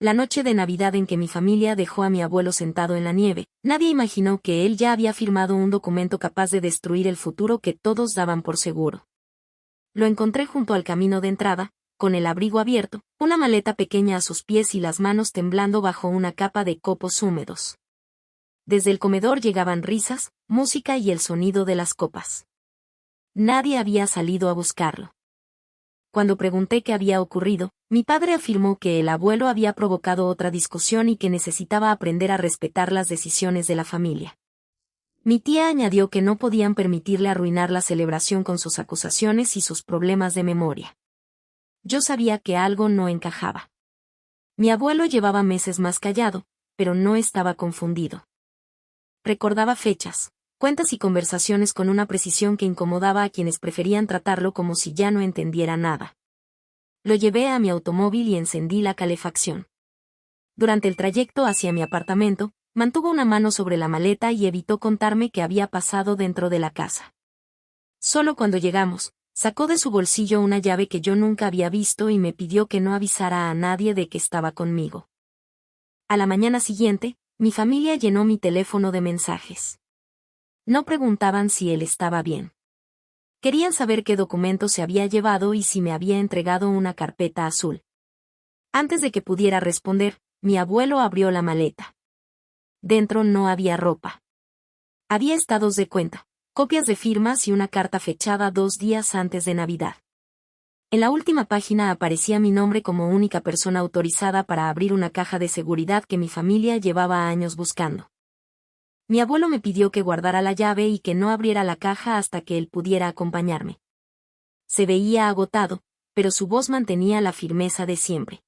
La noche de Navidad en que mi familia dejó a mi abuelo sentado en la nieve, nadie imaginó que él ya había firmado un documento capaz de destruir el futuro que todos daban por seguro. Lo encontré junto al camino de entrada, con el abrigo abierto, una maleta pequeña a sus pies y las manos temblando bajo una capa de copos húmedos. Desde el comedor llegaban risas, música y el sonido de las copas. Nadie había salido a buscarlo. Cuando pregunté qué había ocurrido, mi padre afirmó que el abuelo había provocado otra discusión y que necesitaba aprender a respetar las decisiones de la familia. Mi tía añadió que no podían permitirle arruinar la celebración con sus acusaciones y sus problemas de memoria. Yo sabía que algo no encajaba. Mi abuelo llevaba meses más callado, pero no estaba confundido. Recordaba fechas, cuentas y conversaciones con una precisión que incomodaba a quienes preferían tratarlo como si ya no entendiera nada. Lo llevé a mi automóvil y encendí la calefacción. Durante el trayecto hacia mi apartamento, mantuvo una mano sobre la maleta y evitó contarme qué había pasado dentro de la casa. Solo cuando llegamos, sacó de su bolsillo una llave que yo nunca había visto y me pidió que no avisara a nadie de que estaba conmigo. A la mañana siguiente, mi familia llenó mi teléfono de mensajes. No preguntaban si él estaba bien. Querían saber qué documentos se había llevado y si me había entregado una carpeta azul. Antes de que pudiera responder, mi abuelo abrió la maleta. Dentro no había ropa. Había estados de cuenta, copias de firmas y una carta fechada 2 días antes de Navidad. En la última página aparecía mi nombre como única persona autorizada para abrir una caja de seguridad que mi familia llevaba años buscando. Mi abuelo me pidió que guardara la llave y que no abriera la caja hasta que él pudiera acompañarme. Se veía agotado, pero su voz mantenía la firmeza de siempre.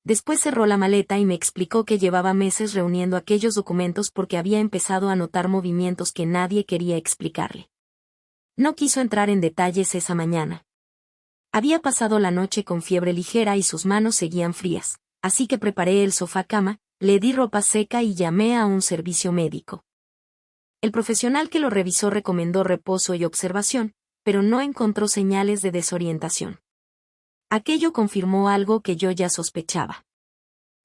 Después cerró la maleta y me explicó que llevaba meses reuniendo aquellos documentos porque había empezado a notar movimientos que nadie quería explicarle. No quiso entrar en detalles esa mañana. Había pasado la noche con fiebre ligera y sus manos seguían frías, así que preparé el sofá cama, le di ropa seca y llamé a un servicio médico. El profesional que lo revisó recomendó reposo y observación, pero no encontró señales de desorientación. Aquello confirmó algo que yo ya sospechaba.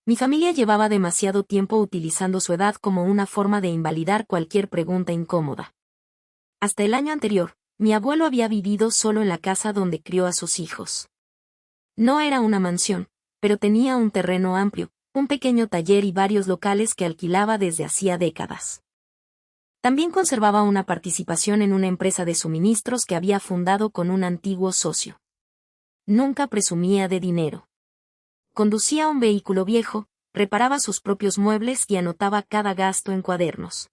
Mi familia llevaba demasiado tiempo utilizando su edad como una forma de invalidar cualquier pregunta incómoda. Hasta el año anterior, mi abuelo había vivido solo en la casa donde crió a sus hijos. No era una mansión, pero tenía un terreno amplio, un pequeño taller y varios locales que alquilaba desde hacía décadas. También conservaba una participación en una empresa de suministros que había fundado con un antiguo socio. Nunca presumía de dinero. Conducía un vehículo viejo, reparaba sus propios muebles y anotaba cada gasto en cuadernos.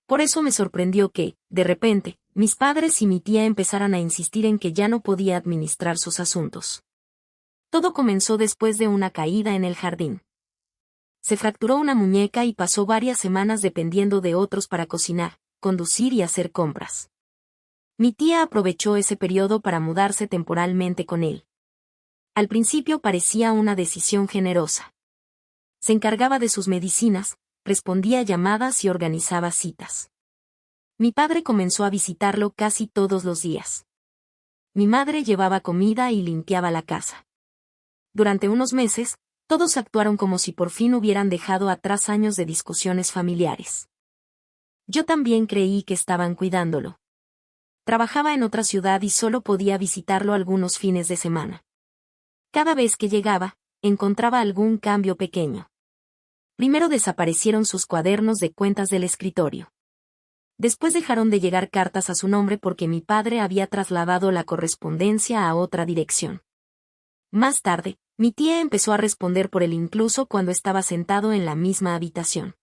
Por eso me sorprendió que, de repente, mis padres y mi tía empezaran a insistir en que ya no podía administrar sus asuntos. Todo comenzó después de una caída en el jardín. Se fracturó una muñeca y pasó varias semanas dependiendo de otros para cocinar, conducir y hacer compras. Mi tía aprovechó ese periodo para mudarse temporalmente con él. Al principio parecía una decisión generosa. Se encargaba de sus medicinas, respondía a llamadas y organizaba citas. Mi padre comenzó a visitarlo casi todos los días. Mi madre llevaba comida y limpiaba la casa. Durante unos meses, todos actuaron como si por fin hubieran dejado atrás años de discusiones familiares. Yo también creí que estaban cuidándolo. Trabajaba en otra ciudad y solo podía visitarlo algunos fines de semana. Cada vez que llegaba, encontraba algún cambio pequeño. Primero desaparecieron sus cuadernos de cuentas del escritorio. Después dejaron de llegar cartas a su nombre porque mi padre había trasladado la correspondencia a otra dirección. Más tarde, mi tía empezó a responder por él incluso cuando estaba sentado en la misma habitación.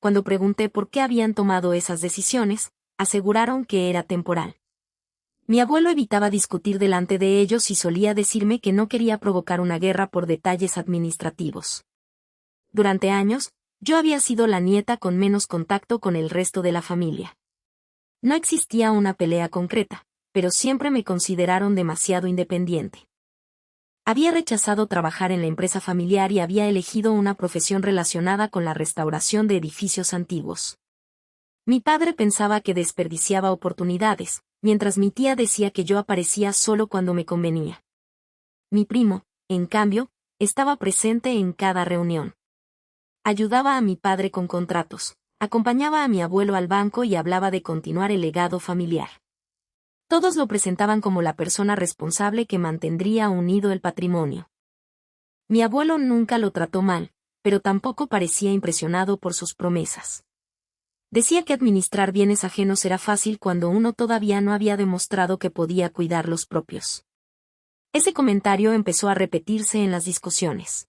Cuando pregunté por qué habían tomado esas decisiones, aseguraron que era temporal. Mi abuelo evitaba discutir delante de ellos y solía decirme que no quería provocar una guerra por detalles administrativos. Durante años, yo había sido la nieta con menos contacto con el resto de la familia. No existía una pelea concreta, pero siempre me consideraron demasiado independiente. Había rechazado trabajar en la empresa familiar y había elegido una profesión relacionada con la restauración de edificios antiguos. Mi padre pensaba que desperdiciaba oportunidades, mientras mi tía decía que yo aparecía solo cuando me convenía. Mi primo, en cambio, estaba presente en cada reunión. Ayudaba a mi padre con contratos, acompañaba a mi abuelo al banco y hablaba de continuar el legado familiar. Todos lo presentaban como la persona responsable que mantendría unido el patrimonio. Mi abuelo nunca lo trató mal, pero tampoco parecía impresionado por sus promesas. Decía que administrar bienes ajenos era fácil cuando uno todavía no había demostrado que podía cuidar los propios. Ese comentario empezó a repetirse en las discusiones.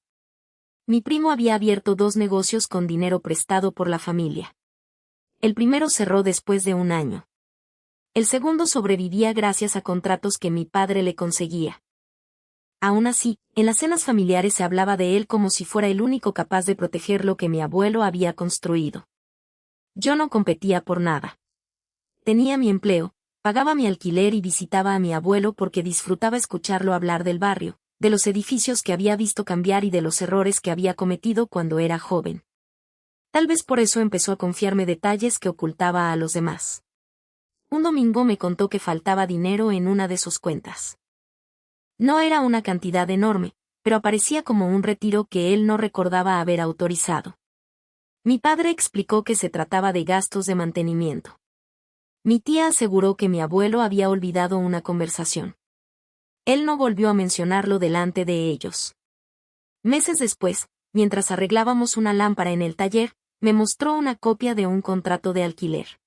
Mi primo había abierto 2 negocios con dinero prestado por la familia. El primero cerró después de 1 año. El segundo sobrevivía gracias a contratos que mi padre le conseguía. Aún así, en las cenas familiares se hablaba de él como si fuera el único capaz de proteger lo que mi abuelo había construido. Yo no competía por nada. Tenía mi empleo, pagaba mi alquiler y visitaba a mi abuelo porque disfrutaba escucharlo hablar del barrio, de los edificios que había visto cambiar y de los errores que había cometido cuando era joven. Tal vez por eso empezó a confiarme detalles que ocultaba a los demás. Un domingo me contó que faltaba dinero en una de sus cuentas. No era una cantidad enorme, pero aparecía como un retiro que él no recordaba haber autorizado. Mi padre explicó que se trataba de gastos de mantenimiento. Mi tía aseguró que mi abuelo había olvidado una conversación. Él no volvió a mencionarlo delante de ellos. Meses después, mientras arreglábamos una lámpara en el taller, me mostró una copia de un contrato de alquiler.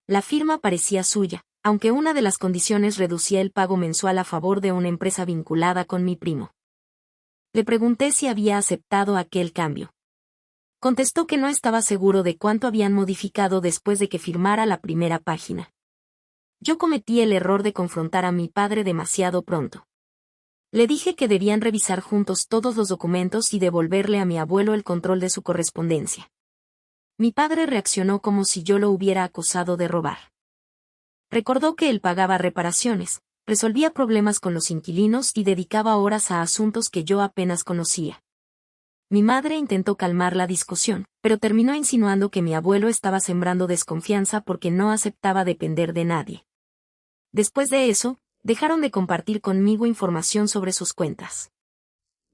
La firma parecía suya, aunque una de las condiciones reducía el pago mensual a favor de una empresa vinculada con mi primo. Le pregunté si había aceptado aquel cambio. Contestó que no estaba seguro de cuánto habían modificado después de que firmara la primera página. Yo cometí el error de confrontar a mi padre demasiado pronto. Le dije que debían revisar juntos todos los documentos y devolverle a mi abuelo el control de su correspondencia. Mi padre reaccionó como si yo lo hubiera acusado de robar. Recordó que él pagaba reparaciones, resolvía problemas con los inquilinos y dedicaba horas a asuntos que yo apenas conocía. Mi madre intentó calmar la discusión, pero terminó insinuando que mi abuelo estaba sembrando desconfianza porque no aceptaba depender de nadie. Después de eso, dejaron de compartir conmigo información sobre sus cuentas.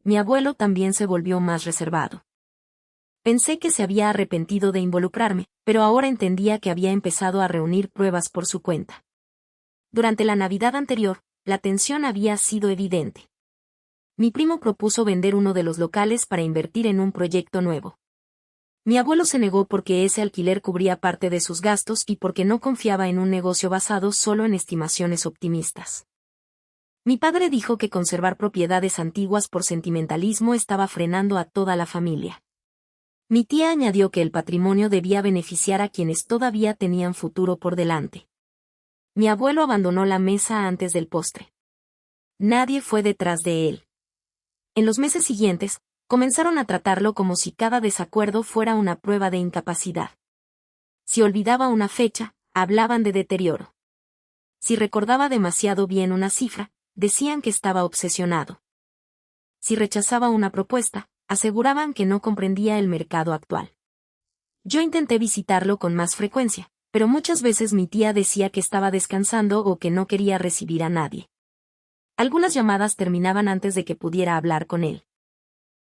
Mi abuelo también se volvió más reservado. Pensé que se había arrepentido de involucrarme, pero ahora entendía que había empezado a reunir pruebas por su cuenta. Durante la Navidad anterior, la tensión había sido evidente. Mi primo propuso vender uno de los locales para invertir en un proyecto nuevo. Mi abuelo se negó porque ese alquiler cubría parte de sus gastos y porque no confiaba en un negocio basado solo en estimaciones optimistas. Mi padre dijo que conservar propiedades antiguas por sentimentalismo estaba frenando a toda la familia. Mi tía añadió que el patrimonio debía beneficiar a quienes todavía tenían futuro por delante. Mi abuelo abandonó la mesa antes del postre. Nadie fue detrás de él. En los meses siguientes, comenzaron a tratarlo como si cada desacuerdo fuera una prueba de incapacidad. Si olvidaba una fecha, hablaban de deterioro. Si recordaba demasiado bien una cifra, decían que estaba obsesionado. Si rechazaba una propuesta, aseguraban que no comprendía el mercado actual. Yo intenté visitarlo con más frecuencia, pero muchas veces mi tía decía que estaba descansando o que no quería recibir a nadie. Algunas llamadas terminaban antes de que pudiera hablar con él.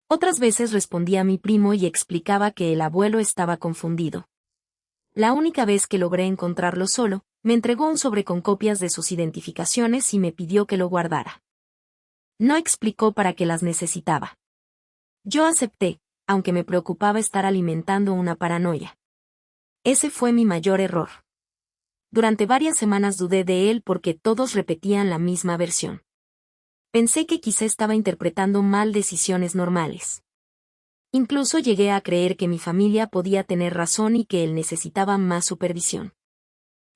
Otras veces respondía a mi primo y explicaba que el abuelo estaba confundido. La única vez que logré encontrarlo solo, me entregó un sobre con copias de sus identificaciones y me pidió que lo guardara. No explicó para qué las necesitaba. Yo acepté, aunque me preocupaba estar alimentando una paranoia. Ese fue mi mayor error. Durante varias semanas dudé de él porque todos repetían la misma versión. Pensé que quizá estaba interpretando mal decisiones normales. Incluso llegué a creer que mi familia podía tener razón y que él necesitaba más supervisión.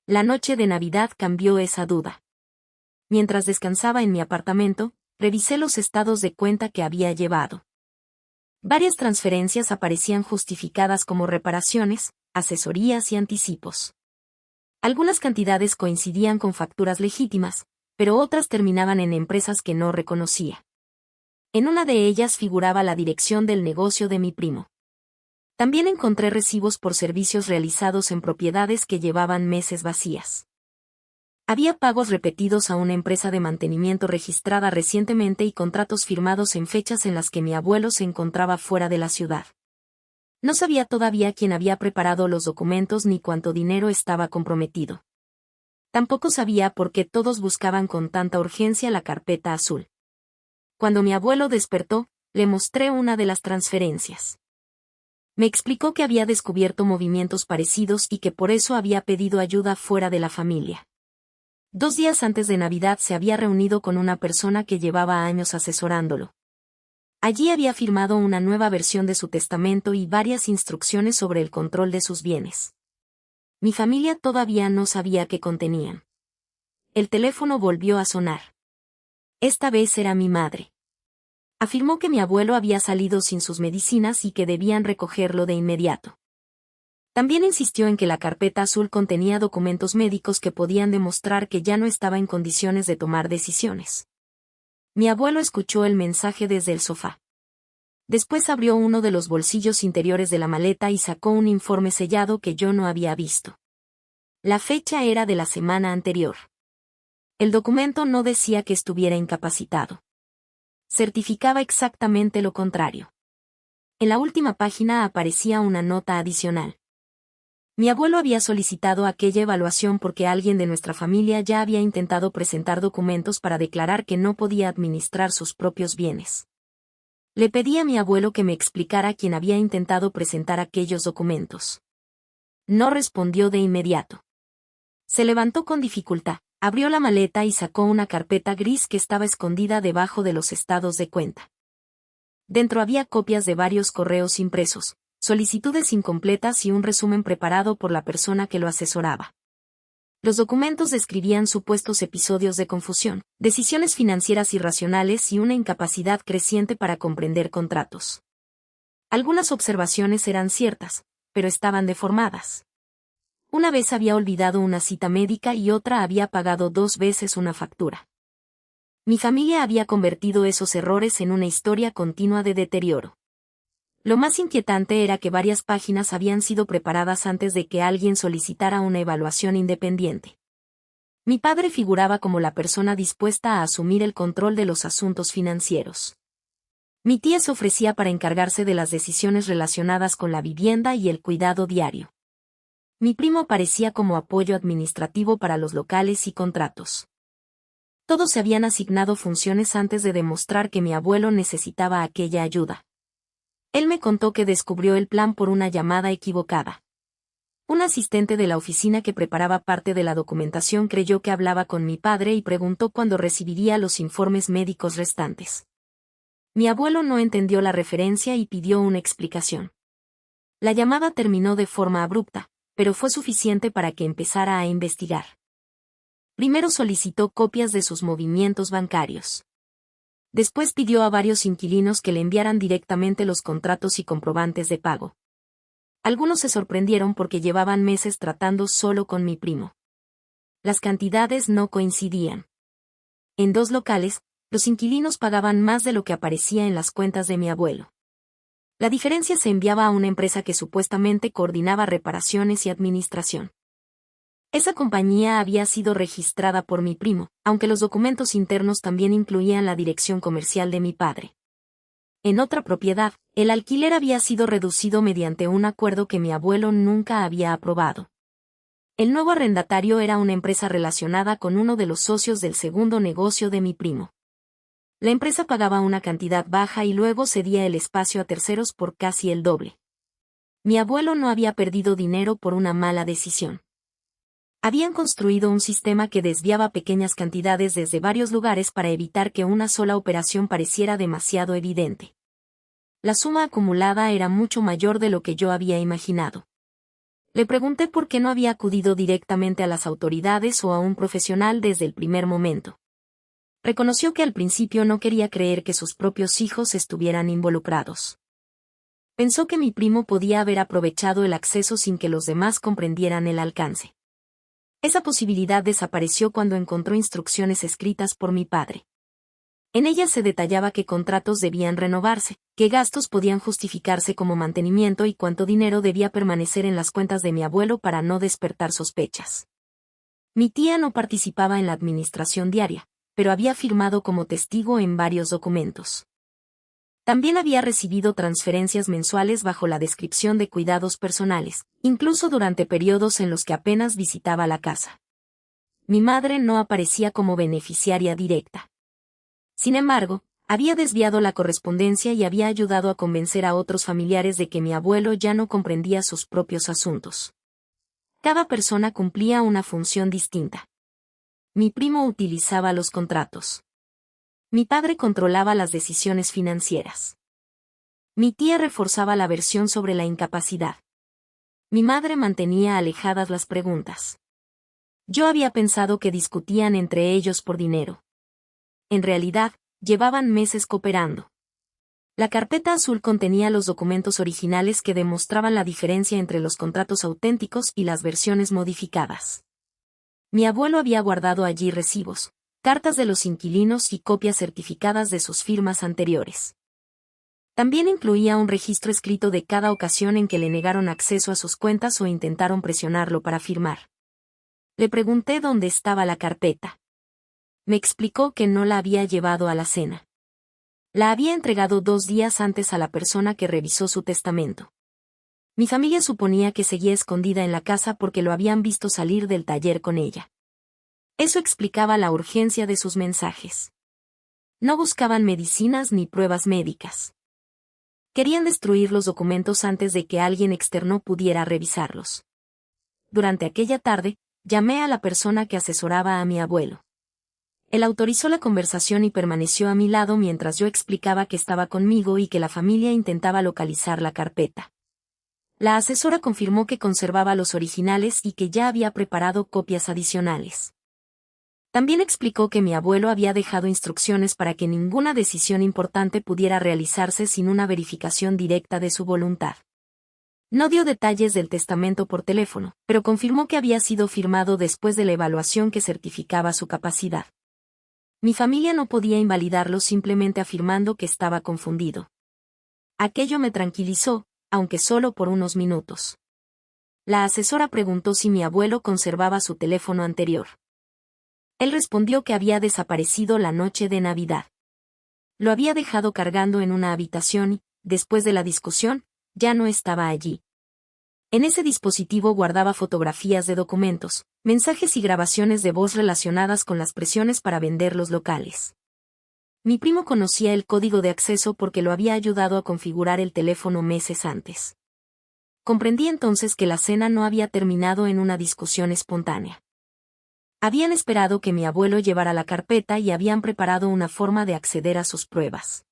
La noche de Navidad cambió esa duda. Mientras descansaba en mi apartamento, revisé los estados de cuenta que había llevado. Varias transferencias aparecían justificadas como reparaciones, asesorías y anticipos. Algunas cantidades coincidían con facturas legítimas, pero otras terminaban en empresas que no reconocía. En una de ellas figuraba la dirección del negocio de mi primo. También encontré recibos por servicios realizados en propiedades que llevaban meses vacías. Había pagos repetidos a una empresa de mantenimiento registrada recientemente y contratos firmados en fechas en las que mi abuelo se encontraba fuera de la ciudad. No sabía todavía quién había preparado los documentos ni cuánto dinero estaba comprometido. Tampoco sabía por qué todos buscaban con tanta urgencia la carpeta azul. Cuando mi abuelo despertó, le mostré una de las transferencias. Me explicó que había descubierto movimientos parecidos y que por eso había pedido ayuda fuera de la familia. 2 días antes de Navidad se había reunido con una persona que llevaba años asesorándolo. Allí había firmado una nueva versión de su testamento y varias instrucciones sobre el control de sus bienes. Mi familia todavía no sabía qué contenían. El teléfono volvió a sonar. Esta vez era mi madre. Afirmó que mi abuelo había salido sin sus medicinas y que debían recogerlo de inmediato. También insistió en que la carpeta azul contenía documentos médicos que podían demostrar que ya no estaba en condiciones de tomar decisiones. Mi abuelo escuchó el mensaje desde el sofá. Después abrió uno de los bolsillos interiores de la maleta y sacó un informe sellado que yo no había visto. La fecha era de la semana anterior. El documento no decía que estuviera incapacitado. Certificaba exactamente lo contrario. En la última página aparecía una nota adicional. Mi abuelo había solicitado aquella evaluación porque alguien de nuestra familia ya había intentado presentar documentos para declarar que no podía administrar sus propios bienes. Le pedí a mi abuelo que me explicara quién había intentado presentar aquellos documentos. No respondió de inmediato. Se levantó con dificultad, abrió la maleta y sacó una carpeta gris que estaba escondida debajo de los estados de cuenta. Dentro había copias de varios correos impresos, solicitudes incompletas y un resumen preparado por la persona que lo asesoraba. Los documentos describían supuestos episodios de confusión, decisiones financieras irracionales y una incapacidad creciente para comprender contratos. Algunas observaciones eran ciertas, pero estaban deformadas. Una vez había olvidado una cita médica y otra había pagado 2 veces una factura. Mi familia había convertido esos errores en una historia continua de deterioro. Lo más inquietante era que varias páginas habían sido preparadas antes de que alguien solicitara una evaluación independiente. Mi padre figuraba como la persona dispuesta a asumir el control de los asuntos financieros. Mi tía se ofrecía para encargarse de las decisiones relacionadas con la vivienda y el cuidado diario. Mi primo aparecía como apoyo administrativo para los locales y contratos. Todos se habían asignado funciones antes de demostrar que mi abuelo necesitaba aquella ayuda. Él me contó que descubrió el plan por una llamada equivocada. Un asistente de la oficina que preparaba parte de la documentación creyó que hablaba con mi padre y preguntó cuándo recibiría los informes médicos restantes. Mi abuelo no entendió la referencia y pidió una explicación. La llamada terminó de forma abrupta, pero fue suficiente para que empezara a investigar. Primero solicitó copias de sus movimientos bancarios. Después pidió a varios inquilinos que le enviaran directamente los contratos y comprobantes de pago. Algunos se sorprendieron porque llevaban meses tratando solo con mi primo. Las cantidades no coincidían. En 2 locales, los inquilinos pagaban más de lo que aparecía en las cuentas de mi abuelo. La diferencia se enviaba a una empresa que supuestamente coordinaba reparaciones y administración. Esa compañía había sido registrada por mi primo, aunque los documentos internos también incluían la dirección comercial de mi padre. En otra propiedad, el alquiler había sido reducido mediante un acuerdo que mi abuelo nunca había aprobado. El nuevo arrendatario era una empresa relacionada con uno de los socios del segundo negocio de mi primo. La empresa pagaba una cantidad baja y luego cedía el espacio a terceros por casi el doble. Mi abuelo no había perdido dinero por una mala decisión. Habían construido un sistema que desviaba pequeñas cantidades desde varios lugares para evitar que una sola operación pareciera demasiado evidente. La suma acumulada era mucho mayor de lo que yo había imaginado. Le pregunté por qué no había acudido directamente a las autoridades o a un profesional desde el primer momento. Reconoció que al principio no quería creer que sus propios hijos estuvieran involucrados. Pensó que mi primo podía haber aprovechado el acceso sin que los demás comprendieran el alcance. Esa posibilidad desapareció cuando encontró instrucciones escritas por mi padre. En ellas se detallaba qué contratos debían renovarse, qué gastos podían justificarse como mantenimiento y cuánto dinero debía permanecer en las cuentas de mi abuelo para no despertar sospechas. Mi tía no participaba en la administración diaria, pero había firmado como testigo en varios documentos. También había recibido transferencias mensuales bajo la descripción de cuidados personales, incluso durante periodos en los que apenas visitaba la casa. Mi madre no aparecía como beneficiaria directa. Sin embargo, había desviado la correspondencia y había ayudado a convencer a otros familiares de que mi abuelo ya no comprendía sus propios asuntos. Cada persona cumplía una función distinta. Mi primo utilizaba los contratos. Mi padre controlaba las decisiones financieras. Mi tía reforzaba la versión sobre la incapacidad. Mi madre mantenía alejadas las preguntas. Yo había pensado que discutían entre ellos por dinero. En realidad, llevaban meses cooperando. La carpeta azul contenía los documentos originales que demostraban la diferencia entre los contratos auténticos y las versiones modificadas. Mi abuelo había guardado allí recibos, cartas de los inquilinos y copias certificadas de sus firmas anteriores. También incluía un registro escrito de cada ocasión en que le negaron acceso a sus cuentas o intentaron presionarlo para firmar. Le pregunté dónde estaba la carpeta. Me explicó que no la había llevado a la cena. La había entregado 2 días antes a la persona que revisó su testamento. Mi familia suponía que seguía escondida en la casa porque lo habían visto salir del taller con ella. Eso explicaba la urgencia de sus mensajes. No buscaban medicinas ni pruebas médicas. Querían destruir los documentos antes de que alguien externo pudiera revisarlos. Durante aquella tarde, llamé a la persona que asesoraba a mi abuelo. Él autorizó la conversación y permaneció a mi lado mientras yo explicaba que estaba conmigo y que la familia intentaba localizar la carpeta. La asesora confirmó que conservaba los originales y que ya había preparado copias adicionales. También explicó que mi abuelo había dejado instrucciones para que ninguna decisión importante pudiera realizarse sin una verificación directa de su voluntad. No dio detalles del testamento por teléfono, pero confirmó que había sido firmado después de la evaluación que certificaba su capacidad. Mi familia no podía invalidarlo simplemente afirmando que estaba confundido. Aquello me tranquilizó, aunque solo por unos minutos. La asesora preguntó si mi abuelo conservaba su teléfono anterior. Él respondió que había desaparecido la noche de Navidad. Lo había dejado cargando en una habitación y, después de la discusión, ya no estaba allí. En ese dispositivo guardaba fotografías de documentos, mensajes y grabaciones de voz relacionadas con las presiones para vender los locales. Mi primo conocía el código de acceso porque lo había ayudado a configurar el teléfono meses antes. Comprendí entonces que la cena no había terminado en una discusión espontánea. Habían esperado que mi abuelo llevara la carpeta y habían preparado una forma de acceder a sus pruebas.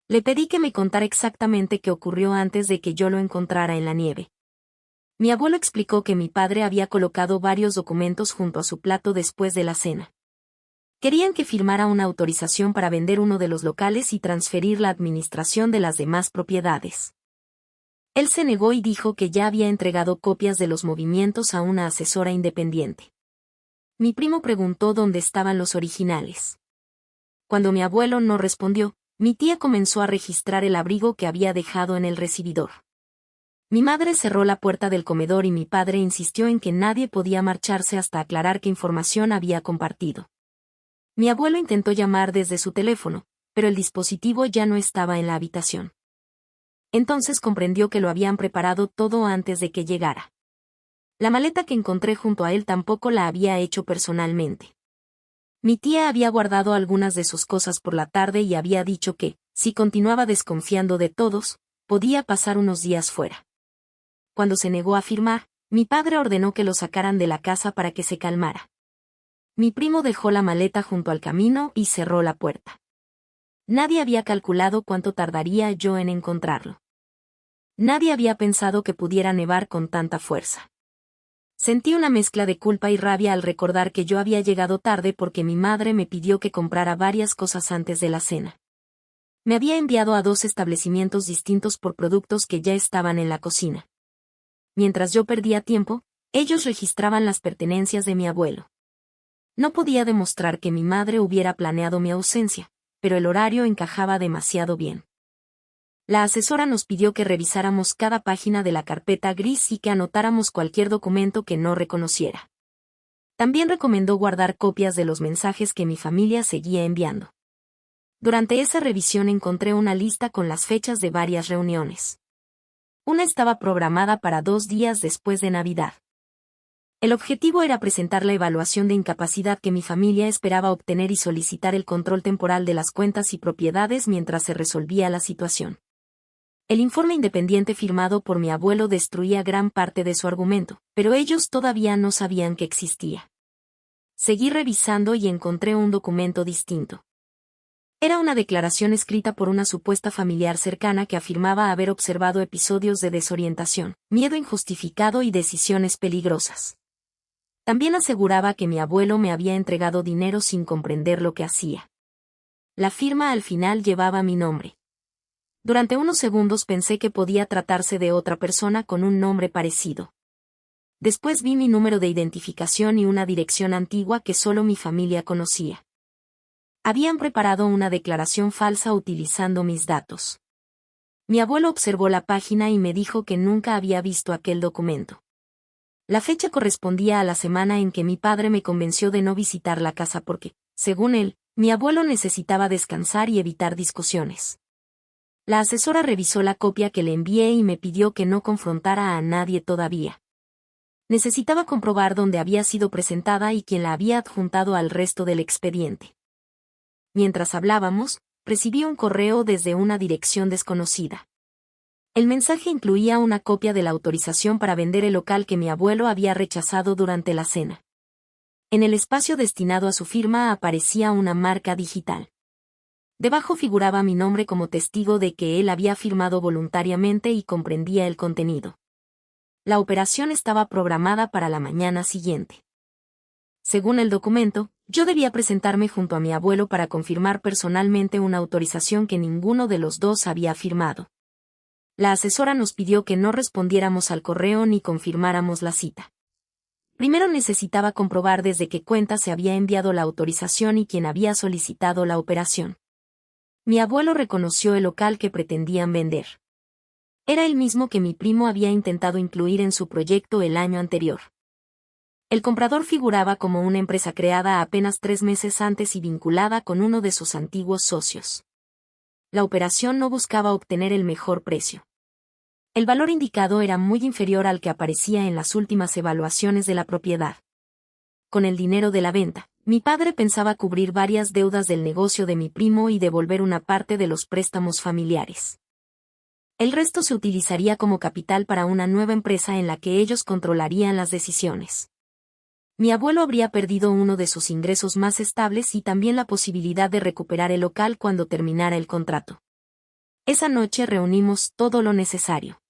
Le pedí que me contara exactamente qué ocurrió antes de que yo lo encontrara en la nieve. Mi abuelo explicó que mi padre había colocado varios documentos junto a su plato después de la cena. Querían que firmara una autorización para vender uno de los locales y transferir la administración de las demás propiedades. Él se negó y dijo que ya había entregado copias de los movimientos a una asesora independiente. Mi primo preguntó dónde estaban los originales. Cuando mi abuelo no respondió, mi tía comenzó a registrar el abrigo que había dejado en el recibidor. Mi madre cerró la puerta del comedor y mi padre insistió en que nadie podía marcharse hasta aclarar qué información había compartido. Mi abuelo intentó llamar desde su teléfono, pero el dispositivo ya no estaba en la habitación. Entonces comprendió que lo habían preparado todo antes de que llegara. La maleta que encontré junto a él tampoco la había hecho personalmente. Mi tía había guardado algunas de sus cosas por la tarde y había dicho que, si continuaba desconfiando de todos, podía pasar unos días fuera. Cuando se negó a firmar, mi padre ordenó que lo sacaran de la casa para que se calmara. Mi primo dejó la maleta junto al camino y cerró la puerta. Nadie había calculado cuánto tardaría yo en encontrarlo. Nadie había pensado que pudiera nevar con tanta fuerza. Sentí una mezcla de culpa y rabia al recordar que yo había llegado tarde porque mi madre me pidió que comprara varias cosas antes de la cena. Me había enviado a 2 establecimientos distintos por productos que ya estaban en la cocina. Mientras yo perdía tiempo, ellos registraban las pertenencias de mi abuelo. No podía demostrar que mi madre hubiera planeado mi ausencia, pero el horario encajaba demasiado bien. La asesora nos pidió que revisáramos cada página de la carpeta gris y que anotáramos cualquier documento que no reconociera. También recomendó guardar copias de los mensajes que mi familia seguía enviando. Durante esa revisión encontré una lista con las fechas de varias reuniones. Una estaba programada para 2 días después de Navidad. El objetivo era presentar la evaluación de incapacidad que mi familia esperaba obtener y solicitar el control temporal de las cuentas y propiedades mientras se resolvía la situación. El informe independiente firmado por mi abuelo destruía gran parte de su argumento, pero ellos todavía no sabían que existía. Seguí revisando y encontré un documento distinto. Era una declaración escrita por una supuesta familiar cercana que afirmaba haber observado episodios de desorientación, miedo injustificado y decisiones peligrosas. También aseguraba que mi abuelo me había entregado dinero sin comprender lo que hacía. La firma al final llevaba mi nombre. Durante unos segundos pensé que podía tratarse de otra persona con un nombre parecido. Después vi mi número de identificación y una dirección antigua que solo mi familia conocía. Habían preparado una declaración falsa utilizando mis datos. Mi abuelo observó la página y me dijo que nunca había visto aquel documento. La fecha correspondía a la semana en que mi padre me convenció de no visitar la casa porque, según él, mi abuelo necesitaba descansar y evitar discusiones. La asesora revisó la copia que le envié y me pidió que no confrontara a nadie todavía. Necesitaba comprobar dónde había sido presentada y quién la había adjuntado al resto del expediente. Mientras hablábamos, recibí un correo desde una dirección desconocida. El mensaje incluía una copia de la autorización para vender el local que mi abuelo había rechazado durante la cena. En el espacio destinado a su firma aparecía una marca digital. Debajo figuraba mi nombre como testigo de que él había firmado voluntariamente y comprendía el contenido. La operación estaba programada para la mañana siguiente. Según el documento, yo debía presentarme junto a mi abuelo para confirmar personalmente una autorización que ninguno de los dos había firmado. La asesora nos pidió que no respondiéramos al correo ni confirmáramos la cita. Primero necesitaba comprobar desde qué cuenta se había enviado la autorización y quién había solicitado la operación. Mi abuelo reconoció el local que pretendían vender. Era el mismo que mi primo había intentado incluir en su proyecto el año anterior. El comprador figuraba como una empresa creada apenas 3 meses antes y vinculada con uno de sus antiguos socios. La operación no buscaba obtener el mejor precio. El valor indicado era muy inferior al que aparecía en las últimas evaluaciones de la propiedad. Con el dinero de la venta, mi padre pensaba cubrir varias deudas del negocio de mi primo y devolver una parte de los préstamos familiares. El resto se utilizaría como capital para una nueva empresa en la que ellos controlarían las decisiones. Mi abuelo habría perdido uno de sus ingresos más estables y también la posibilidad de recuperar el local cuando terminara el contrato. Esa noche reunimos todo lo necesario.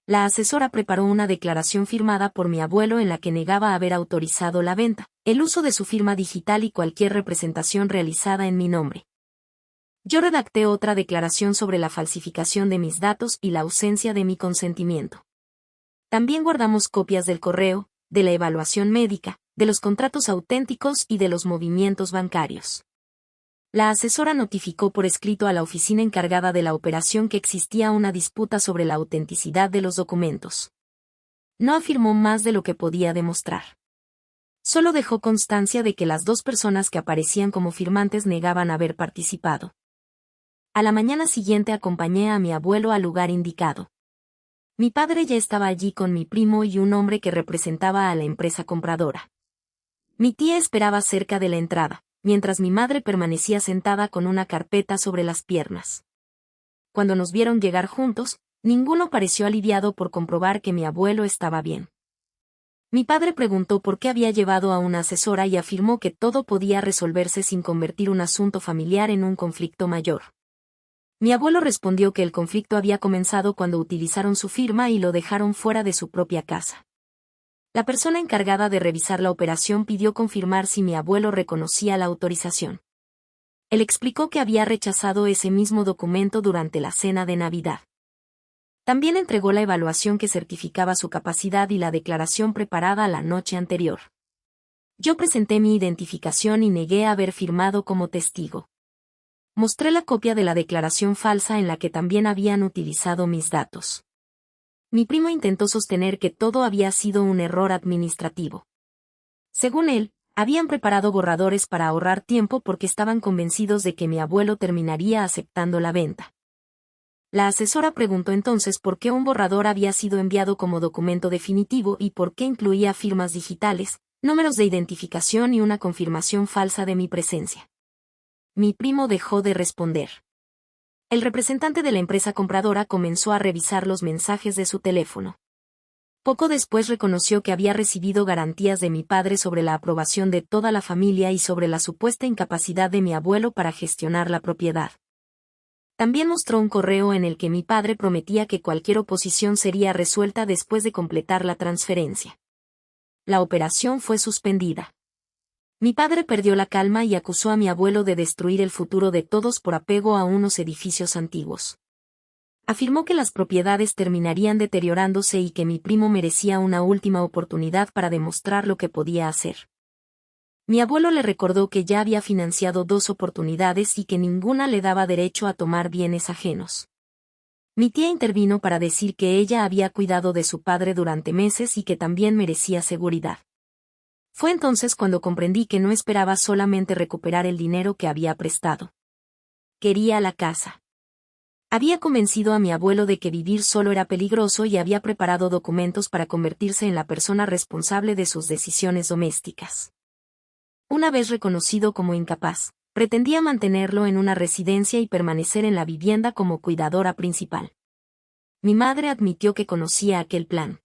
La asesora preparó una declaración firmada por mi abuelo en la que negaba haber autorizado la venta, el uso de su firma digital y cualquier representación realizada en mi nombre. Yo redacté otra declaración sobre la falsificación de mis datos y la ausencia de mi consentimiento. También guardamos copias del correo, de la evaluación médica, de los contratos auténticos y de los movimientos bancarios. La asesora notificó por escrito a la oficina encargada de la operación que existía una disputa sobre la autenticidad de los documentos. No afirmó más de lo que podía demostrar. Solo dejó constancia de que las 2 personas que aparecían como firmantes negaban haber participado. A la mañana siguiente acompañé a mi abuelo al lugar indicado. Mi padre ya estaba allí con mi primo y un hombre que representaba a la empresa compradora. Mi tía esperaba cerca de la entrada, mientras mi madre permanecía sentada con una carpeta sobre las piernas. Cuando nos vieron llegar juntos, ninguno pareció aliviado por comprobar que mi abuelo estaba bien. Mi padre preguntó por qué había llevado a una asesora y afirmó que todo podía resolverse sin convertir un asunto familiar en un conflicto mayor. Mi abuelo respondió que el conflicto había comenzado cuando utilizaron su firma y lo dejaron fuera de su propia casa. La persona encargada de revisar la operación pidió confirmar si mi abuelo reconocía la autorización. Él explicó que había rechazado ese mismo documento durante la cena de Navidad. También entregó la evaluación que certificaba su capacidad y la declaración preparada la noche anterior. Yo presenté mi identificación y negué haber firmado como testigo. Mostré la copia de la declaración falsa en la que también habían utilizado mis datos. Mi primo intentó sostener que todo había sido un error administrativo. Según él, habían preparado borradores para ahorrar tiempo porque estaban convencidos de que mi abuelo terminaría aceptando la venta. La asesora preguntó entonces por qué un borrador había sido enviado como documento definitivo y por qué incluía firmas digitales, números de identificación y una confirmación falsa de mi presencia. Mi primo dejó de responder. El representante de la empresa compradora comenzó a revisar los mensajes de su teléfono. Poco después reconoció que había recibido garantías de mi padre sobre la aprobación de toda la familia y sobre la supuesta incapacidad de mi abuelo para gestionar la propiedad. También mostró un correo en el que mi padre prometía que cualquier oposición sería resuelta después de completar la transferencia. La operación fue suspendida. Mi padre perdió la calma y acusó a mi abuelo de destruir el futuro de todos por apego a unos edificios antiguos. Afirmó que las propiedades terminarían deteriorándose y que mi primo merecía una última oportunidad para demostrar lo que podía hacer. Mi abuelo le recordó que ya había financiado 2 oportunidades y que ninguna le daba derecho a tomar bienes ajenos. Mi tía intervino para decir que ella había cuidado de su padre durante meses y que también merecía seguridad. Fue entonces cuando comprendí que no esperaba solamente recuperar el dinero que había prestado. Quería la casa. Había convencido a mi abuelo de que vivir solo era peligroso y había preparado documentos para convertirse en la persona responsable de sus decisiones domésticas. Una vez reconocido como incapaz, pretendía mantenerlo en una residencia y permanecer en la vivienda como cuidadora principal. Mi madre admitió que conocía aquel plan.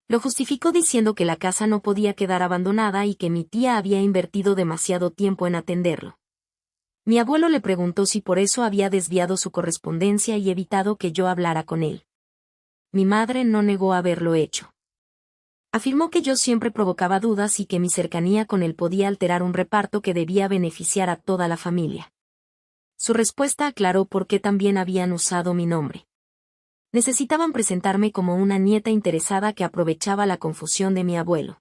Lo justificó diciendo que la casa no podía quedar abandonada y que mi tía había invertido demasiado tiempo en atenderlo. Mi abuelo le preguntó si por eso había desviado su correspondencia y evitado que yo hablara con él. Mi madre no negó haberlo hecho. Afirmó que yo siempre provocaba dudas y que mi cercanía con él podía alterar un reparto que debía beneficiar a toda la familia. Su respuesta aclaró por qué también habían usado mi nombre. Necesitaban presentarme como una nieta interesada que aprovechaba la confusión de mi abuelo.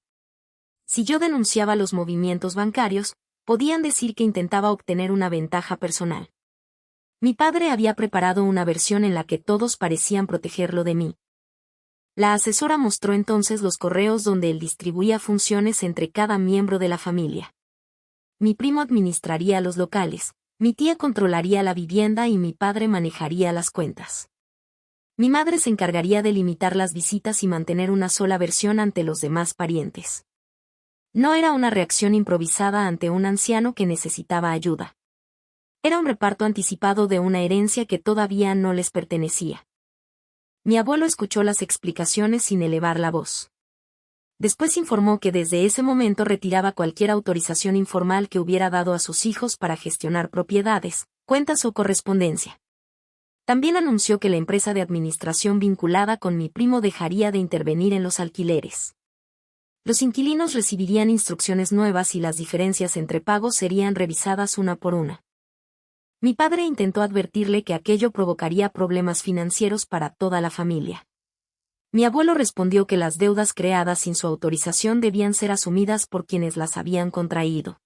Si yo denunciaba los movimientos bancarios, podían decir que intentaba obtener una ventaja personal. Mi padre había preparado una versión en la que todos parecían protegerlo de mí. La asesora mostró entonces los correos donde él distribuía funciones entre cada miembro de la familia. Mi primo administraría los locales, mi tía controlaría la vivienda y mi padre manejaría las cuentas. Mi madre se encargaría de limitar las visitas y mantener una sola versión ante los demás parientes. No era una reacción improvisada ante un anciano que necesitaba ayuda. Era un reparto anticipado de una herencia que todavía no les pertenecía. Mi abuelo escuchó las explicaciones sin elevar la voz. Después informó que desde ese momento retiraba cualquier autorización informal que hubiera dado a sus hijos para gestionar propiedades, cuentas o correspondencia. También anunció que la empresa de administración vinculada con mi primo dejaría de intervenir en los alquileres. Los inquilinos recibirían instrucciones nuevas y las diferencias entre pagos serían revisadas una por una. Mi padre intentó advertirle que aquello provocaría problemas financieros para toda la familia. Mi abuelo respondió que las deudas creadas sin su autorización debían ser asumidas por quienes las habían contraído.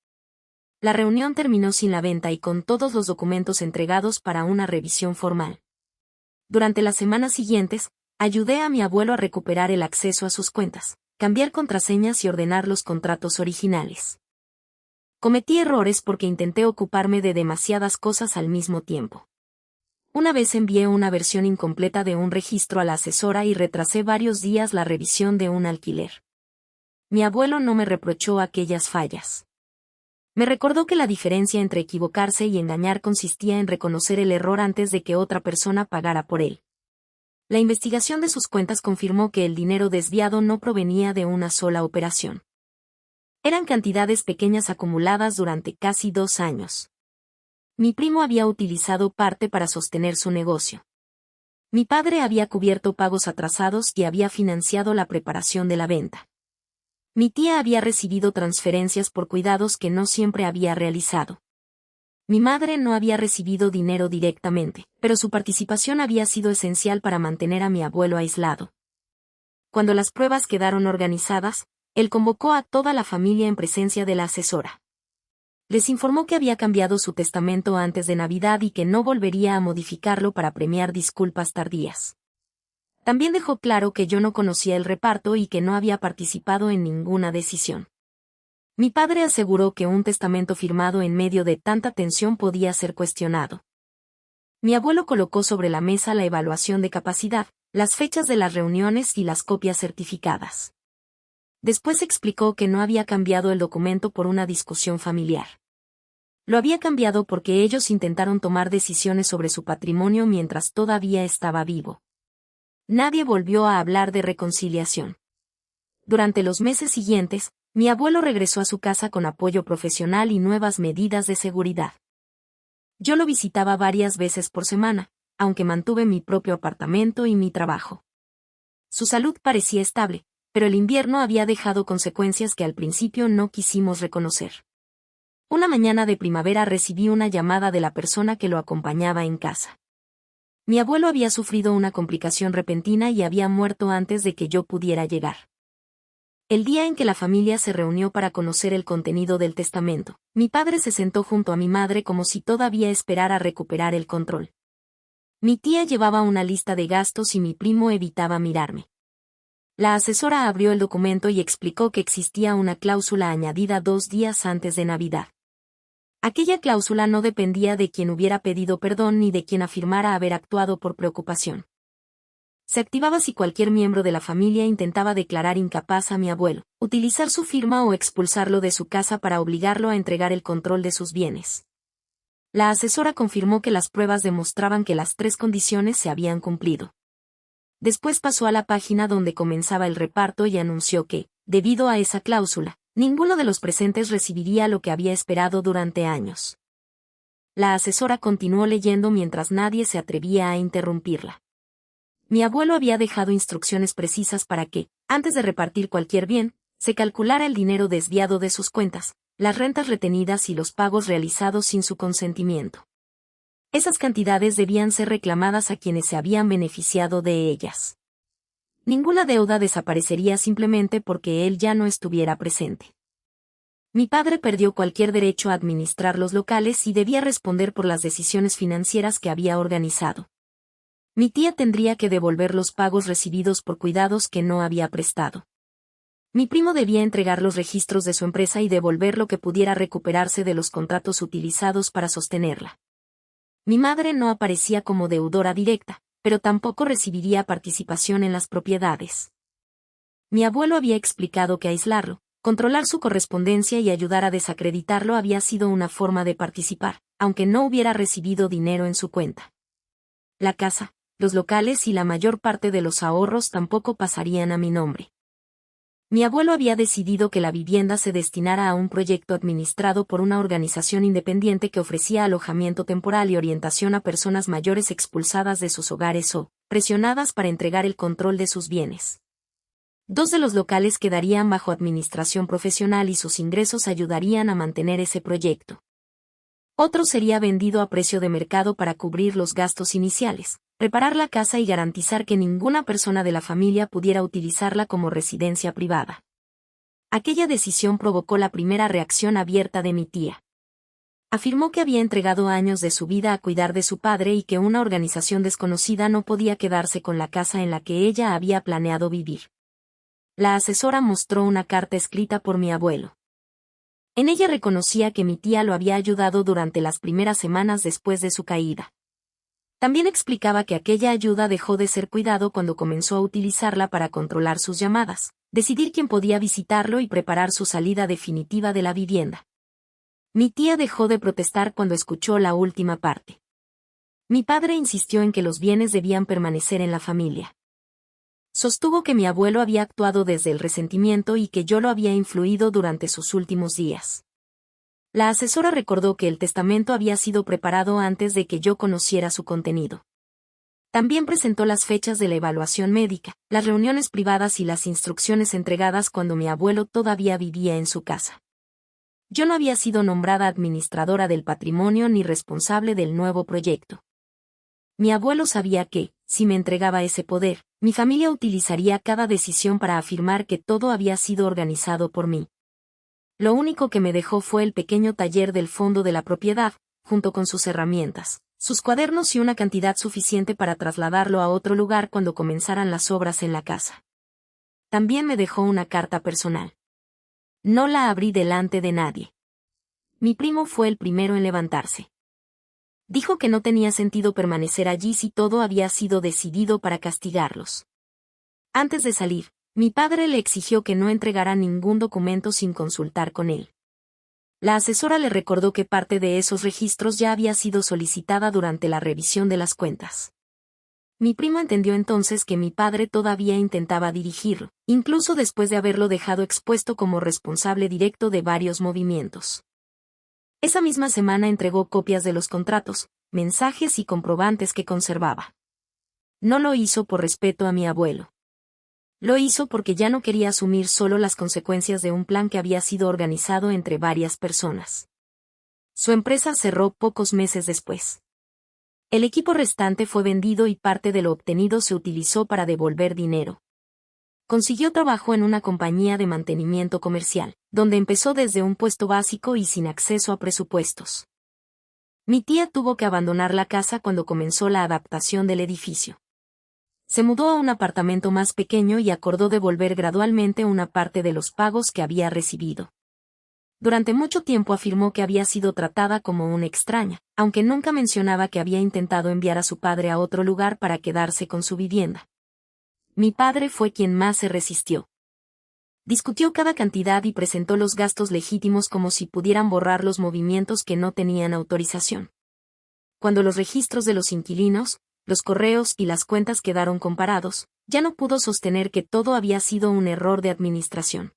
La reunión terminó sin la venta y con todos los documentos entregados para una revisión formal. Durante las semanas siguientes, ayudé a mi abuelo a recuperar el acceso a sus cuentas, cambiar contraseñas y ordenar los contratos originales. Cometí errores porque intenté ocuparme de demasiadas cosas al mismo tiempo. Una vez envié una versión incompleta de un registro a la asesora y retrasé varios días la revisión de un alquiler. Mi abuelo no me reprochó aquellas fallas. Me recordó que la diferencia entre equivocarse y engañar consistía en reconocer el error antes de que otra persona pagara por él. La investigación de sus cuentas confirmó que el dinero desviado no provenía de una sola operación. Eran cantidades pequeñas acumuladas durante casi 2 años. Mi primo había utilizado parte para sostener su negocio. Mi padre había cubierto pagos atrasados y había financiado la preparación de la venta. Mi tía había recibido transferencias por cuidados que no siempre había realizado. Mi madre no había recibido dinero directamente, pero su participación había sido esencial para mantener a mi abuelo aislado. Cuando las pruebas quedaron organizadas, él convocó a toda la familia en presencia de la asesora. Les informó que había cambiado su testamento antes de Navidad y que no volvería a modificarlo para premiar disculpas tardías. También dejó claro que yo no conocía el reparto y que no había participado en ninguna decisión. Mi padre aseguró que un testamento firmado en medio de tanta tensión podía ser cuestionado. Mi abuelo colocó sobre la mesa la evaluación de capacidad, las fechas de las reuniones y las copias certificadas. Después explicó que no había cambiado el documento por una discusión familiar. Lo había cambiado porque ellos intentaron tomar decisiones sobre su patrimonio mientras todavía estaba vivo. Nadie volvió a hablar de reconciliación. Durante los meses siguientes, mi abuelo regresó a su casa con apoyo profesional y nuevas medidas de seguridad. Yo lo visitaba varias veces por semana, aunque mantuve mi propio apartamento y mi trabajo. Su salud parecía estable, pero el invierno había dejado consecuencias que al principio no quisimos reconocer. Una mañana de primavera recibí una llamada de la persona que lo acompañaba en casa. Mi abuelo había sufrido una complicación repentina y había muerto antes de que yo pudiera llegar. El día en que la familia se reunió para conocer el contenido del testamento, mi padre se sentó junto a mi madre como si todavía esperara recuperar el control. Mi tía llevaba una lista de gastos y mi primo evitaba mirarme. La asesora abrió el documento y explicó que existía una cláusula añadida 2 días antes de Navidad. Aquella cláusula no dependía de quien hubiera pedido perdón ni de quien afirmara haber actuado por preocupación. Se activaba si cualquier miembro de la familia intentaba declarar incapaz a mi abuelo, utilizar su firma o expulsarlo de su casa para obligarlo a entregar el control de sus bienes. La asesora confirmó que las pruebas demostraban que las 3 condiciones se habían cumplido. Después pasó a la página donde comenzaba el reparto y anunció que, debido a esa cláusula, ninguno de los presentes recibiría lo que había esperado durante años. La asesora continuó leyendo mientras nadie se atrevía a interrumpirla. Mi abuelo había dejado instrucciones precisas para que, antes de repartir cualquier bien, se calculara el dinero desviado de sus cuentas, las rentas retenidas y los pagos realizados sin su consentimiento. Esas cantidades debían ser reclamadas a quienes se habían beneficiado de ellas. Ninguna deuda desaparecería simplemente porque él ya no estuviera presente. Mi padre perdió cualquier derecho a administrar los locales y debía responder por las decisiones financieras que había organizado. Mi tía tendría que devolver los pagos recibidos por cuidados que no había prestado. Mi primo debía entregar los registros de su empresa y devolver lo que pudiera recuperarse de los contratos utilizados para sostenerla. Mi madre no aparecía como deudora directa, pero tampoco recibiría participación en las propiedades. Mi abuelo había explicado que aislarlo, controlar su correspondencia y ayudar a desacreditarlo había sido una forma de participar, aunque no hubiera recibido dinero en su cuenta. La casa, los locales y la mayor parte de los ahorros tampoco pasarían a mi nombre. Mi abuelo había decidido que la vivienda se destinara a un proyecto administrado por una organización independiente que ofrecía alojamiento temporal y orientación a personas mayores expulsadas de sus hogares o presionadas para entregar el control de sus bienes. 2 de los locales quedarían bajo administración profesional y sus ingresos ayudarían a mantener ese proyecto. Otro sería vendido a precio de mercado para cubrir los gastos iniciales, reparar la casa y garantizar que ninguna persona de la familia pudiera utilizarla como residencia privada. Aquella decisión provocó la primera reacción abierta de mi tía. Afirmó que había entregado años de su vida a cuidar de su padre y que una organización desconocida no podía quedarse con la casa en la que ella había planeado vivir. La asesora mostró una carta escrita por mi abuelo. En ella reconocía que mi tía lo había ayudado durante las primeras semanas después de su caída. También explicaba que aquella ayuda dejó de ser cuidado cuando comenzó a utilizarla para controlar sus llamadas, decidir quién podía visitarlo y preparar su salida definitiva de la vivienda. Mi tía dejó de protestar cuando escuchó la última parte. Mi padre insistió en que los bienes debían permanecer en la familia. Sostuvo que mi abuelo había actuado desde el resentimiento y que yo lo había influido durante sus últimos días. La asesora recordó que el testamento había sido preparado antes de que yo conociera su contenido. También presentó las fechas de la evaluación médica, las reuniones privadas y las instrucciones entregadas cuando mi abuelo todavía vivía en su casa. Yo no había sido nombrada administradora del patrimonio ni responsable del nuevo proyecto. Mi abuelo sabía que, si me entregaba ese poder, mi familia utilizaría cada decisión para afirmar que todo había sido organizado por mí. Lo único que me dejó fue el pequeño taller del fondo de la propiedad, junto con sus herramientas, sus cuadernos y una cantidad suficiente para trasladarlo a otro lugar cuando comenzaran las obras en la casa. También me dejó una carta personal. No la abrí delante de nadie. Mi primo fue el primero en levantarse. Dijo que no tenía sentido permanecer allí si todo había sido decidido para castigarlos. Antes de salir, mi padre le exigió que no entregara ningún documento sin consultar con él. La asesora le recordó que parte de esos registros ya había sido solicitada durante la revisión de las cuentas. Mi primo entendió entonces que mi padre todavía intentaba dirigirlo, incluso después de haberlo dejado expuesto como responsable directo de varios movimientos. Esa misma semana entregó copias de los contratos, mensajes y comprobantes que conservaba. No lo hizo por respeto a mi abuelo. Lo hizo porque ya no quería asumir solo las consecuencias de un plan que había sido organizado entre varias personas. Su empresa cerró pocos meses después. El equipo restante fue vendido y parte de lo obtenido se utilizó para devolver dinero. Consiguió trabajo en una compañía de mantenimiento comercial, donde empezó desde un puesto básico y sin acceso a presupuestos. Mi tía tuvo que abandonar la casa cuando comenzó la adaptación del edificio. Se mudó a un apartamento más pequeño y acordó devolver gradualmente una parte de los pagos que había recibido. Durante mucho tiempo afirmó que había sido tratada como una extraña, aunque nunca mencionaba que había intentado enviar a su padre a otro lugar para quedarse con su vivienda. Mi padre fue quien más se resistió. Discutió cada cantidad y presentó los gastos legítimos como si pudieran borrar los movimientos que no tenían autorización. Cuando los registros de los inquilinos, los correos y las cuentas quedaron comparados, ya no pudo sostener que todo había sido un error de administración.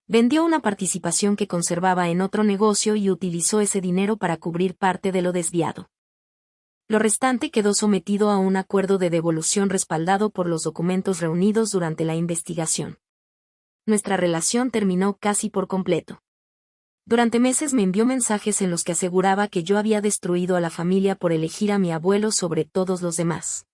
Vendió una participación que conservaba en otro negocio y utilizó ese dinero para cubrir parte de lo desviado. Lo restante quedó sometido a un acuerdo de devolución respaldado por los documentos reunidos durante la investigación. Nuestra relación terminó casi por completo. Durante meses me envió mensajes en los que aseguraba que yo había destruido a la familia por elegir a mi abuelo sobre todos los demás.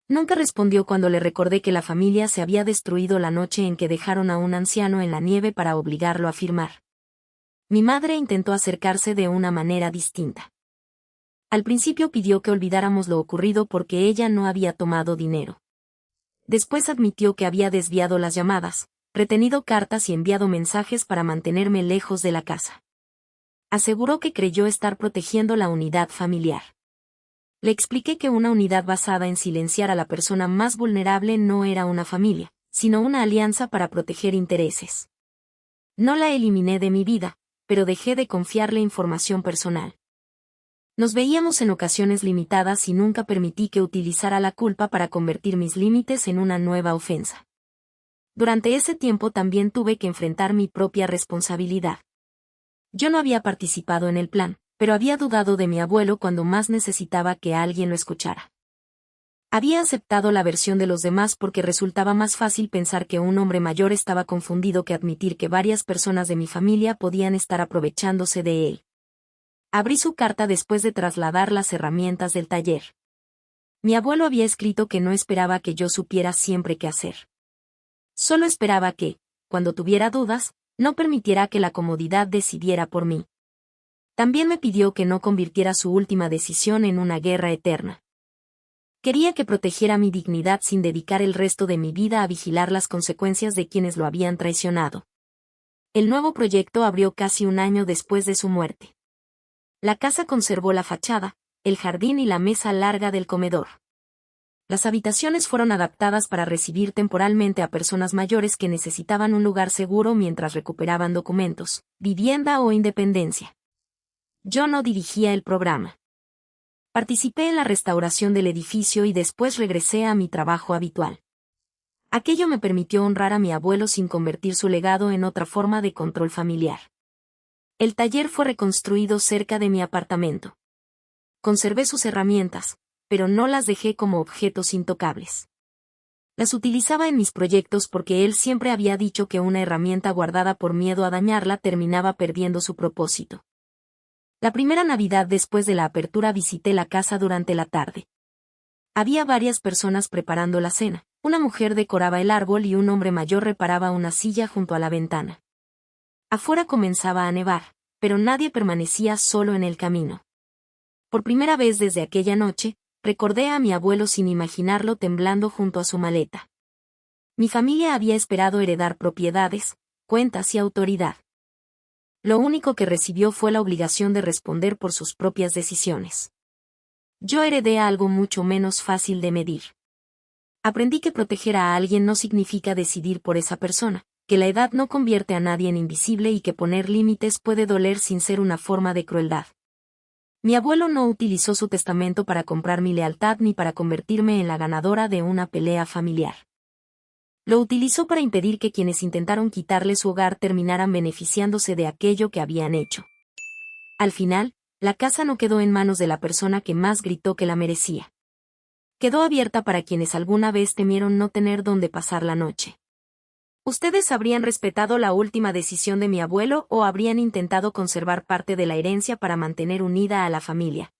Nunca respondió cuando le recordé que la familia se había destruido la noche en que dejaron a un anciano en la nieve para obligarlo a firmar. Mi madre intentó acercarse de una manera distinta. Al principio pidió que olvidáramos lo ocurrido porque ella no había tomado dinero. Después admitió que había desviado las llamadas, retenido cartas y enviado mensajes para mantenerme lejos de la casa. Aseguró que creyó estar protegiendo la unidad familiar. Le expliqué que una unidad basada en silenciar a la persona más vulnerable no era una familia, sino una alianza para proteger intereses. No la eliminé de mi vida, pero dejé de confiarle información personal. Nos veíamos en ocasiones limitadas y nunca permití que utilizara la culpa para convertir mis límites en una nueva ofensa. Durante ese tiempo también tuve que enfrentar mi propia responsabilidad. Yo no había participado en el plan, pero había dudado de mi abuelo cuando más necesitaba que alguien lo escuchara. Había aceptado la versión de los demás porque resultaba más fácil pensar que un hombre mayor estaba confundido que admitir que varias personas de mi familia podían estar aprovechándose de él. Abrí su carta después de trasladar las herramientas del taller. Mi abuelo había escrito que no esperaba que yo supiera siempre qué hacer. Solo esperaba que, cuando tuviera dudas, no permitiera que la comodidad decidiera por mí. También me pidió que no convirtiera su última decisión en una guerra eterna. Quería que protegiera mi dignidad sin dedicar el resto de mi vida a vigilar las consecuencias de quienes lo habían traicionado. El nuevo proyecto abrió casi un año después de su muerte. La casa conservó la fachada, el jardín y la mesa larga del comedor. Las habitaciones fueron adaptadas para recibir temporalmente a personas mayores que necesitaban un lugar seguro mientras recuperaban documentos, vivienda o independencia. Yo no dirigía el programa. Participé en la restauración del edificio y después regresé a mi trabajo habitual. Aquello me permitió honrar a mi abuelo sin convertir su legado en otra forma de control familiar. El taller fue reconstruido cerca de mi apartamento. Conservé sus herramientas, pero no las dejé como objetos intocables. Las utilizaba en mis proyectos porque él siempre había dicho que una herramienta guardada por miedo a dañarla terminaba perdiendo su propósito. La primera Navidad después de la apertura visité la casa durante la tarde. Había varias personas preparando la cena, una mujer decoraba el árbol y un hombre mayor reparaba una silla junto a la ventana. Afuera comenzaba a nevar, pero nadie permanecía solo en el camino. Por primera vez desde aquella noche, recordé a mi abuelo sin imaginarlo temblando junto a su maleta. Mi familia había esperado heredar propiedades, cuentas y autoridad. Lo único que recibió fue la obligación de responder por sus propias decisiones. Yo heredé algo mucho menos fácil de medir. Aprendí que proteger a alguien no significa decidir por esa persona, que la edad no convierte a nadie en invisible y que poner límites puede doler sin ser una forma de crueldad. Mi abuelo no utilizó su testamento para comprar mi lealtad ni para convertirme en la ganadora de una pelea familiar. Lo utilizó para impedir que quienes intentaron quitarle su hogar terminaran beneficiándose de aquello que habían hecho. Al final, la casa no quedó en manos de la persona que más gritó que la merecía. Quedó abierta para quienes alguna vez temieron no tener dónde pasar la noche. ¿Ustedes habrían respetado la última decisión de mi abuelo o habrían intentado conservar parte de la herencia para mantener unida a la familia?